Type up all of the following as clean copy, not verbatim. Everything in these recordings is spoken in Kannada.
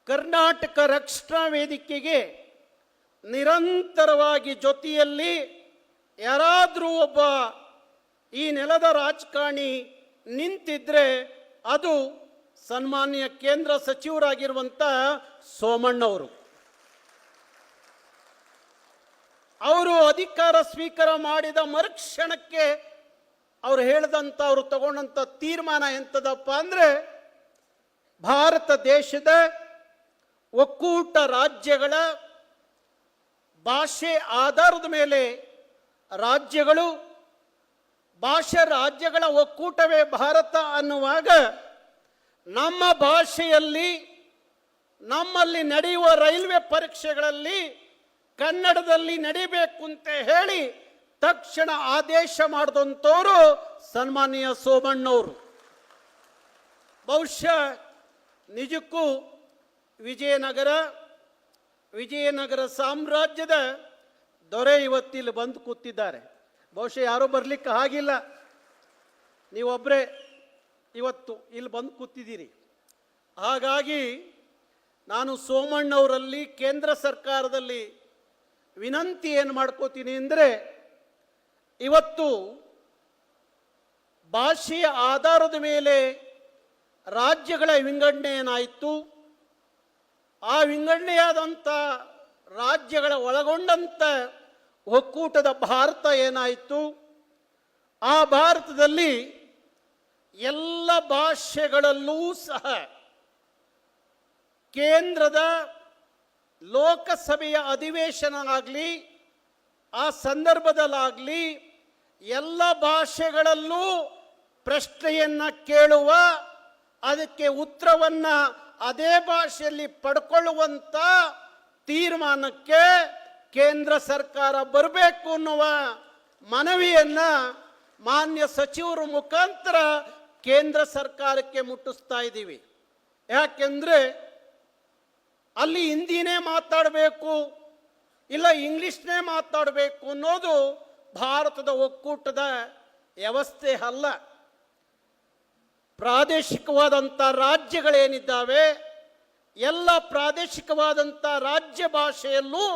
ಕರ್ನಾಟಕ ರಕ್ಷಣಾ ವೇದಿಕೆಗೆ ನಿರಂತರವಾಗಿ ಜೊತೆಯಲ್ಲಿ ಯಾರಾದರೂ ಒಬ್ಬ ಈ ನೆಲದ ರಾಜಕಾರಣಿ ನಿಂತಿದ್ರೆ ಅದು ಸನ್ಮಾನ್ಯ ಕೇಂದ್ರ ಸಚಿವರಾಗಿರುವಂಥ ಸೋಮಣ್ಣವರು. ಅವರು ಅಧಿಕಾರ ಸ್ವೀಕಾರ ಮಾಡಿದ ಮರುಕ್ಷಣಕ್ಕೆ ಅವರು ಹೇಳಿದಂಥ ಅವರು ತಗೊಂಡಂಥ ತೀರ್ಮಾನ ಎಂಥದಪ್ಪ ಅಂದರೆ, ಭಾರತ ದೇಶದ ಒಕ್ಕೂಟ ರಾಜ್ಯಗಳ ಭಾಷೆ ಆಧಾರದ ಮೇಲೆ ರಾಜ್ಯಗಳು, ಭಾಷೆ ರಾಜ್ಯಗಳ ಒಕ್ಕೂಟವೇ ಭಾರತ ಅನ್ನುವಾಗ ನಮ್ಮ ಭಾಷೆಯಲ್ಲಿ ನಮ್ಮಲ್ಲಿ ನಡೆಯುವ ರೈಲ್ವೆ ಪರೀಕ್ಷೆಗಳಲ್ಲಿ ಕನ್ನಡದಲ್ಲಿ ನಡಿಬೇಕು ಅಂತ ಹೇಳಿ ತಕ್ಷಣ ಆದೇಶ ಮಾಡಿದಂಥವರು ಸನ್ಮಾನ್ಯ ಸೋಮಣ್ಣವರು. ಬಹುಶಃ ನಿಜಕ್ಕೂ ವಿಜಯನಗರ ಸಾಮ್ರಾಜ್ಯದ ದೊರೆ ಇವತ್ತಿಲ್ಲಿ ಬಂದು ಕೂತಿದ್ದಾರೆ. ಬಹುಶಃ ಯಾರೂ ಬರಲಿಕ್ಕೆ ಆಗಿಲ್ಲ, ನೀವೊಬ್ಬರೇ ಇವತ್ತು ಇಲ್ಲಿ ಬಂದು ಕೂತಿದ್ದೀರಿ. ಹಾಗಾಗಿ ನಾನು ಸೋಮಣ್ಣವರಲ್ಲಿ ಕೇಂದ್ರ ಸರ್ಕಾರದಲ್ಲಿ ವಿನಂತಿ ಏನು ಮಾಡ್ಕೋತೀನಿ ಅಂದರೆ, ಇವತ್ತು ಭಾಷೆಯ ಆಧಾರದ ಮೇಲೆ ರಾಜ್ಯಗಳ ವಿಂಗಡಣೆ ಏನಾಯಿತು, ಆ ವಿಂಗಡಣೆಯಾದಂಥ ರಾಜ್ಯಗಳ ಒಳಗೊಂಡಂಥ ಒಕ್ಕೂಟದ ಭಾರತ ಏನಾಯಿತು, ಆ ಭಾರತದಲ್ಲಿ ಎಲ್ಲ ಭಾಷೆಗಳಲ್ಲೂ ಸಹ ಕೇಂದ್ರದ ಲೋಕಸಭೆಯ ಅಧಿವೇಶನ ಆಗಲಿ, ಆ ಸಂದರ್ಭದಲ್ಲಾಗಲಿ ಎಲ್ಲ ಭಾಷೆಗಳಲ್ಲೂ ಪ್ರಶ್ನೆಯನ್ನು ಕೇಳುವ, ಅದಕ್ಕೆ ಉತ್ತರವನ್ನು ಅದೇ ಭಾಷೆಯಲ್ಲಿ ಪಡ್ಕೊಳ್ಳುವಂಥ ತೀರ್ಮಾನಕ್ಕೆ ಕೇಂದ್ರ ಸರ್ಕಾರ ಬರಬೇಕು ಅನ್ನುವ ಮನವಿಯನ್ನು ಮಾನ್ಯ ಸಚಿವರ ಮುಖಾಂತರ ಕೇಂದ್ರ ಸರ್ಕಾರಕ್ಕೆ ಮುಟ್ಟಿಸ್ತಾ ಇದ್ದೀವಿ. ಯಾಕೆಂದರೆ ಅಲ್ಲಿ ಹಿಂದಿನೇ ಮಾತಾಡಬೇಕು, ಇಲ್ಲ ಇಂಗ್ಲಿಷ್ನೇ ಮಾತಾಡಬೇಕು ಅನ್ನೋದು ಭಾರತದ ಒಕ್ಕೂಟದ ವ್ಯವಸ್ಥೆ ಅಲ್ಲ. ಪ್ರಾದೇಶಿಕವಾದಂಥ ರಾಜ್ಯಗಳೇನಿದ್ದಾವೆ, ಎಲ್ಲ ಪ್ರಾದೇಶಿಕವಾದಂಥ ರಾಜ್ಯ ಭಾಷೆಯಲ್ಲೂ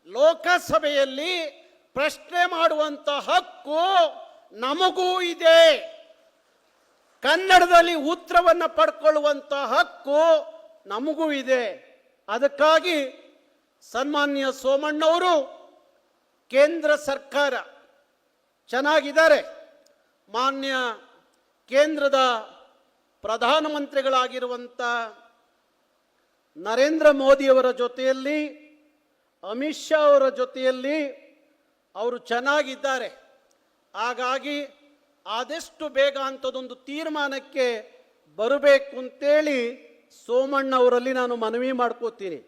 ಲೋಕಸಭೆಯಲ್ಲಿ ಪ್ರಶ್ನೆ ಮಾಡುವಂಥ ಹಕ್ಕು ನಮಗೂ ಇದೆ. ಕನ್ನಡದಲ್ಲಿ ಉತ್ತರವನ್ನು ಪಡ್ಕೊಳ್ಳುವಂಥ ಹಕ್ಕು ನಮಗೂ ಇದೆ. ಅದಕ್ಕಾಗಿ ಸನ್ಮಾನ್ಯ ಸೋಮಣ್ಣವರು ಕೇಂದ್ರ ಸರ್ಕಾರ ಚೆನ್ನಾಗಿದ್ದಾರೆ, ಮಾನ್ಯ ಕೇಂದ್ರದ ಪ್ರಧಾನಮಂತ್ರಿಗಳಾಗಿರುವಂಥ ನರೇಂದ್ರ ಮೋದಿಯವರ ಜೊತೆಯಲ್ಲಿ, ಅಮಿತ್ ಶಾ ಅವರ ಜೊತೆಯಲ್ಲಿ ಅವರು ಚೆನ್ನಾಗಿದ್ದಾರೆ. ಹಾಗಾಗಿ ಆದಷ್ಟು ಬೇಗ ಅಂಥದ್ದೊಂದು ತೀರ್ಮಾನಕ್ಕೆ ಬರಬೇಕು ಅಂತೇಳಿ ಸೋಮಣ್ಣವರಲ್ಲಿ ನಾನು ಮನವಿ ಮಾಡ್ಕೋತೀನಿ.